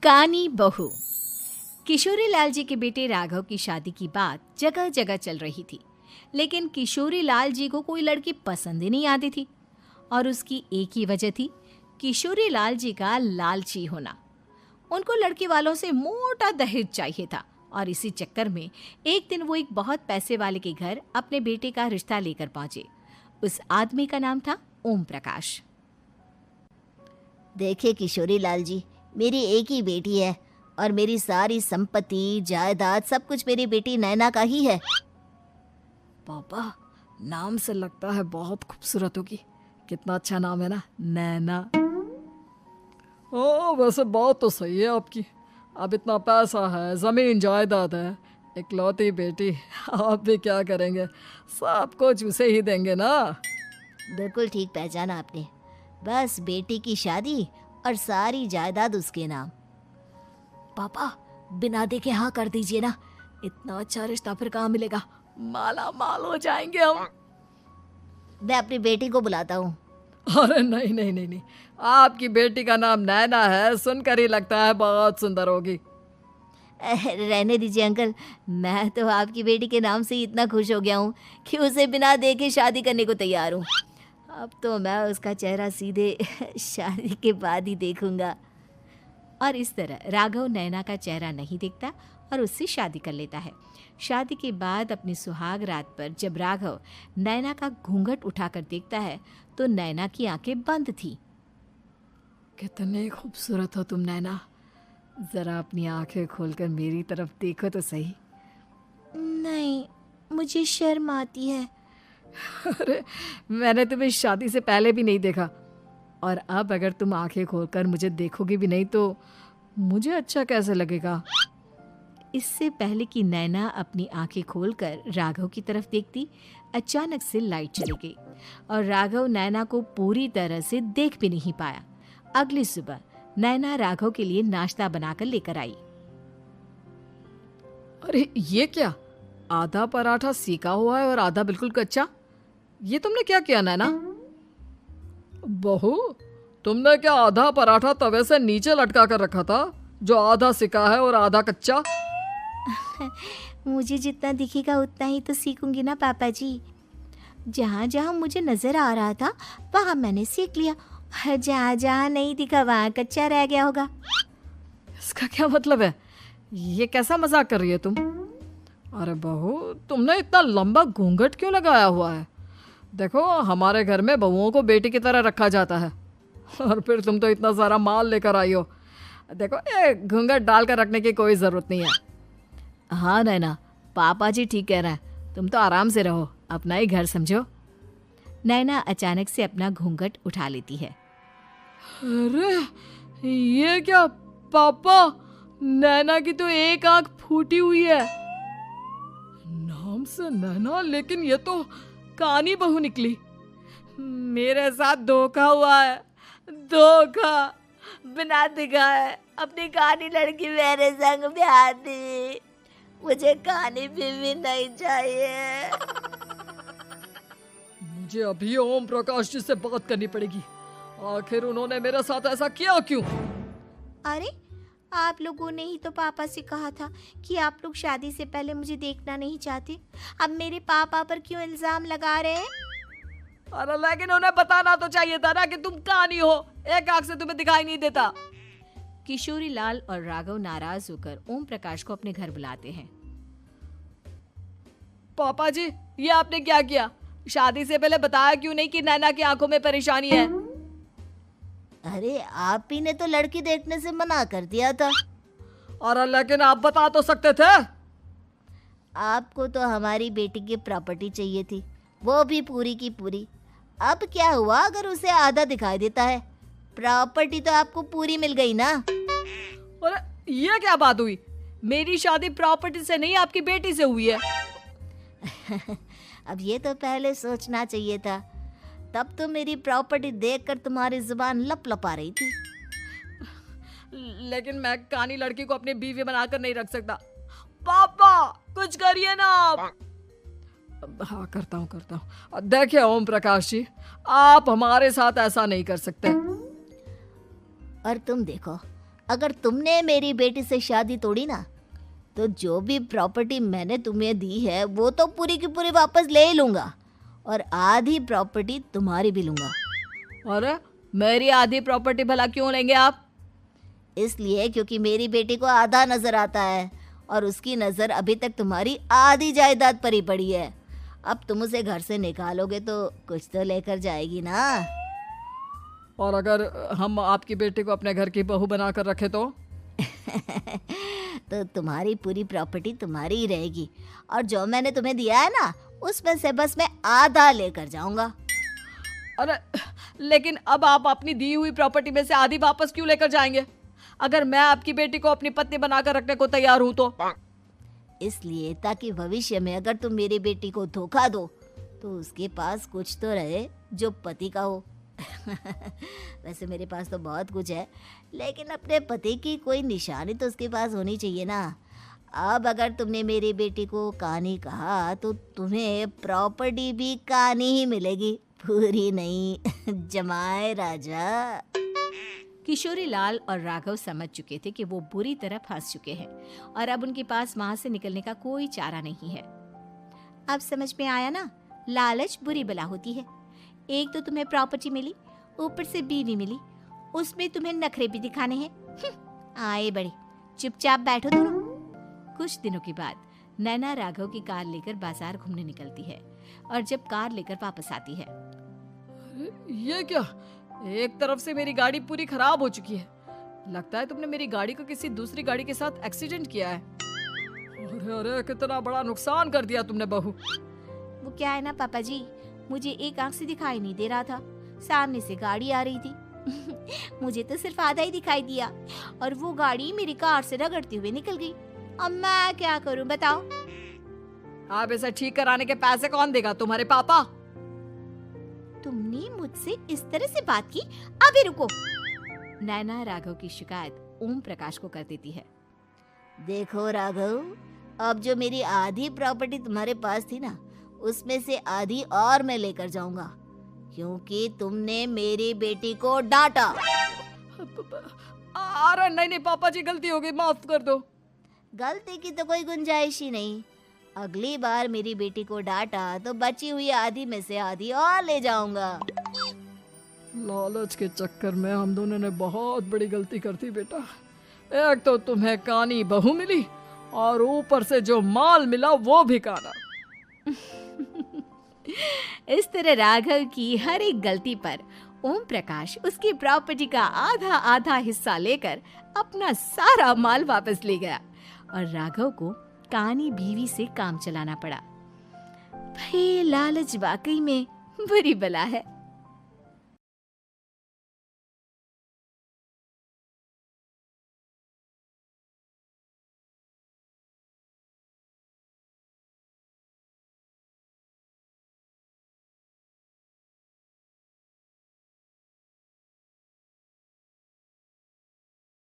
कानी बहू। किशोरी लाल जी के बेटे राघव की शादी की बात जगह जगह चल रही थी, लेकिन किशोरी लाल जी को कोई लड़की पसंद ही नहीं आती थी। और उसकी एक ही वजह थी, किशोरी लाल जी का लालची होना। उनको लड़की वालों से मोटा दहेज चाहिए था और इसी चक्कर में एक दिन वो एक बहुत पैसे वाले के घर अपने बेटे का रिश्ता लेकर पहुंचे। उस आदमी का नाम था ओम प्रकाश। देखिए किशोरी लाल जी, मेरी एक ही बेटी है और मेरी सारी संपत्ति जायदाद सब कुछ मेरी बेटी नैना का ही है। पापा, नाम से लगता है बहुत खूबसूरत होगी। कितना अच्छा नाम है ना, नैना। ओ, वैसे बात तो सही है आपकी। अब इतना पैसा है, जमीन जायदाद है, इकलौती बेटी, आप भी क्या करेंगे? सब कुछ उसे ही देंगे ना। बिल्कुल ठीक पहचाना आपने। बस बेटी की शादी और सारी जायदाद उसके नाम। पापा, बिना देखे हाँ कर दीजिए ना। इतना अच्छा रिश्ता फिर कहाँ मिलेगा? माला माल हो जाएंगे हम। मैं अपनी बेटी को बुलाता हूँ। अरे नहीं नहीं नहीं नहीं, आपकी बेटी का नाम नैना है, सुनकर ही लगता है बहुत सुंदर होगी। रहने दीजिए अंकल, मैं तो आपकी बेटी के नाम से ही इतना खुश हो गया हूँ कि उसे बिना देखे शादी करने को तैयार हूँ। अब तो मैं उसका चेहरा सीधे शादी के बाद ही देखूंगा। और इस तरह राघव नैना का चेहरा नहीं देखता और उससे शादी कर लेता है। शादी के बाद अपनी सुहाग रात पर जब राघव नैना का घूंघट उठाकर देखता है तो नैना की आंखें बंद थी। कितनी खूबसूरत हो तुम नैना, जरा अपनी आंखें खोलकर मेरी तरफ देखो तो सही। नहीं, मुझे शर्म आती है। अरे, मैंने तुम्हें शादी से पहले भी नहीं देखा, और अब अगर तुम आंखें खोलकर मुझे देखोगी भी नहीं तो मुझे अच्छा कैसे लगेगा? इससे पहले कि नैना अपनी आंखें खोलकर राघव की तरफ देखती, अचानक से लाइट चली गई और राघव नैना को पूरी तरह से देख भी नहीं पाया। अगली सुबह नैना राघव के लिए नाश्ता बनाकर लेकर आई। अरे ये क्या, आधा पराठा सीका हुआ है और आधा बिल्कुल कच्चा। ये तुमने क्या किया नैना? बहू, तुमने क्या आधा पराठा तवे से नीचे लटका कर रखा था, जो आधा सिका है और आधा कच्चा? मुझे जितना दिखेगा उतना ही तो सीखूंगी ना पापा जी। जहाँ जहाँ मुझे नजर आ रहा था वहाँ मैंने सीख लिया, जहाँ जहाँ नहीं दिखा वहाँ कच्चा रह गया होगा। इसका क्या मतलब है? ये कैसा मजाक कर रही है तुम? अरे बहू, तुमने इतना लंबा घूंघट क्यों लगाया हुआ है? देखो, हमारे घर में बहुओं को बेटी की तरह रखा जाता है, और फिर तुम तो इतना सारा माल लेकर आई हो। देखो, ये घूंघट डालकर रखने की कोई ज़रूरत नहीं है। हाँ नैना, पापा जी ठीक कह रहे हैं, तुम तो आराम से रहो, अपना ही घर समझो। नैना अचानक से अपना घूंघट उठा लेती है। अरे ये क्या पापा, नैना की तो एक आंख फूटी हुई है। नाम से नैना, लेकिन ये तो कानी बहू निकली। मेरे साथ धोखा हुआ है, धोखा। बिना दिखाए अपनी कानी लड़की मेरे संग ब्याह दी। मुझे कानी बीवी नहीं चाहिए। मुझे अभी ओम प्रकाश जी से बात करनी पड़ेगी। आखिर उन्होंने मेरे साथ ऐसा किया क्यों? अरे, आप लोगों ने ही तो पापा से कहा था कि आप लोग शादी से पहले मुझे देखना नहीं चाहते। अब मेरे पापा पर क्यों इल्जाम लगा रहे हैं? अरे लेकिन उन्हें बताना तो चाहिए था ना कि तुम कानी हो, एक आंख से तुम्हें दिखाई नहीं देता। किशोरी लाल और राघव नाराज होकर ओम प्रकाश को अपने घर बुलाते हैं। पापा जी, ये आपने क्या किया? शादी से पहले बताया क्यों नहीं कि नैना की आंखों में परेशानी है? अरे, आप ही ने तो लड़की देखने से मना कर दिया था। अरे लेकिन आप बता तो सकते थे। आपको तो हमारी बेटी की प्रॉपर्टी चाहिए थी, वो भी पूरी की पूरी। अब क्या हुआ अगर उसे आधा दिखाई देता है? प्रॉपर्टी तो आपको पूरी मिल गई ना। अरे ये क्या बात हुई? मेरी शादी प्रॉपर्टी से नहीं, आपकी बेटी से हुई है। अब ये तो पहले सोचना चाहिए था, तब तो मेरी प्रॉपर्टी देखकर तुम्हारी जुबान लप लपा रही थी। लेकिन मैं कानी लड़की को अपनी बीवी बनाकर नहीं रख सकता। पापा, कुछ करिए ना आप। हाँ, करता हूँ। देखिए ओम प्रकाश जी, आप हमारे साथ ऐसा नहीं कर सकते। और तुम देखो, अगर तुमने मेरी बेटी से शादी तोड़ी ना, तो जो भी प्रॉपर्टी मैंने तुम्हें दी है वो तो पूरी की पूरी वापस ले ही लूँगा, और आधी प्रॉपर्टी तुम्हारी भी लूँगा। अरे मेरी आधी प्रॉपर्टी भला क्यों लेंगे आप? इसलिए क्योंकि मेरी बेटी को आधा नज़र आता है और उसकी नज़र अभी तक तुम्हारी आधी जायदाद पर ही पड़ी है। अब तुम उसे घर से निकालोगे तो कुछ तो लेकर जाएगी ना। और अगर हम आपकी बेटी को अपने घर की बहू बना कर रखे तो? तो तुम्हारी पूरी प्रॉपर्टी तुम्हारी ही रहेगी, और जो मैंने तुम्हें दिया है ना, उसमें से बस मैं आधा लेकर जाऊंगा। अरे लेकिन अब आप अपनी दी हुई प्रॉपर्टी में से आधी वापस क्यों लेकर जाएंगे? अगर मैं आपकी बेटी को अपनी पत्नी बनाकर रखने को तैयार हूं तो? इसलिए ताकि भविष्य में अगर तुम मेरी बेटी को धोखा दो तो उसके पास कुछ तो रहे जो पति का हो। वैसे मेरे पास तो बहुत कुछ है, लेकिन अपने पति की कोई निशानी तो उसके पास होनी चाहिए ना। अब अगर तुमने मेरी बेटी को कानी कहा तो तुम्हें प्रॉपर्टी भी कानी ही मिलेगी, पूरी नहीं। जमाए राजा। किशोरी लाल और राघव समझ चुके थे कि वो बुरी तरह फंस चुके हैं और अब उनके पास वहां से निकलने का कोई चारा नहीं है। अब समझ में आया ना, लालच बुरी बला होती है। एक तो तुम्हें प्रॉपर्टी मिली, ऊपर से बीवी मिली, उसमें तुम्हें नखरे भी दिखाने हैं। आए बड़े, चुपचाप बैठो दोनों। कुछ दिनों के बाद नैना राघव की कार लेकर बाजार घूमने निकलती है और जब कार लेकर वापस आती है, ये क्या? एक तरफ से मेरी गाड़ी पूरी खराब हो चुकी है। लगता है तुमने मेरी गाड़ी को किसी दूसरी गाड़ी के साथ एक्सीडेंट किया है। अरे अरे कितना बड़ा नुकसान कर दिया तुमने बहू। वो क्या है ना पापा जी, मुझे एक आंख से दिखाई नहीं दे रहा था, सामने से गाड़ी आ रही थी। मुझे तो सिर्फ आधा ही दिखाई दिया और वो गाड़ी मेरी कार से रगड़ते हुए निकल गई। अब मैं क्या करूं बताओ? आप इसे ठीक कराने के पैसे कौन देगा? तुम्हारे पापा। तुमने मुझसे इस तरह से बात की? अभी रुको। नैना राघव की शिकायत ओम प्रकाश को कर देती है। देखो राघव, अब जो मेरी आधी प्रॉपर्टी तुम्हारे पास थी ना, उसमें से आधी और मैं लेकर जाऊंगा, क्योंकि तुमने मेरी बेटी को डांटा। अरे नहीं नहीं पापा जी, गलती हो गई, माफ कर दो। गलती की तो कोई गुंजाइश ही नहीं। अगली बार मेरी बेटी को डांटा तो बची हुई आधी में से आधी और ले जाऊंगा। लालच के चक्कर में हम दोनों ने बहुत बड़ी गलती कर दी बेटा। एक तो तुम्हें कानी बहू मिली और ऊपर से जो माल मिला वो भी काना। इस तरह राघव की हर एक गलती पर ओम प्रकाश उसकी प्रॉपर्टी का आधा आधा हिस्सा लेकर अपना सारा माल वापस ले गया और राघव को कानी बीवी से काम चलाना पड़ा। भाई लालच वाकई में बुरी बला है।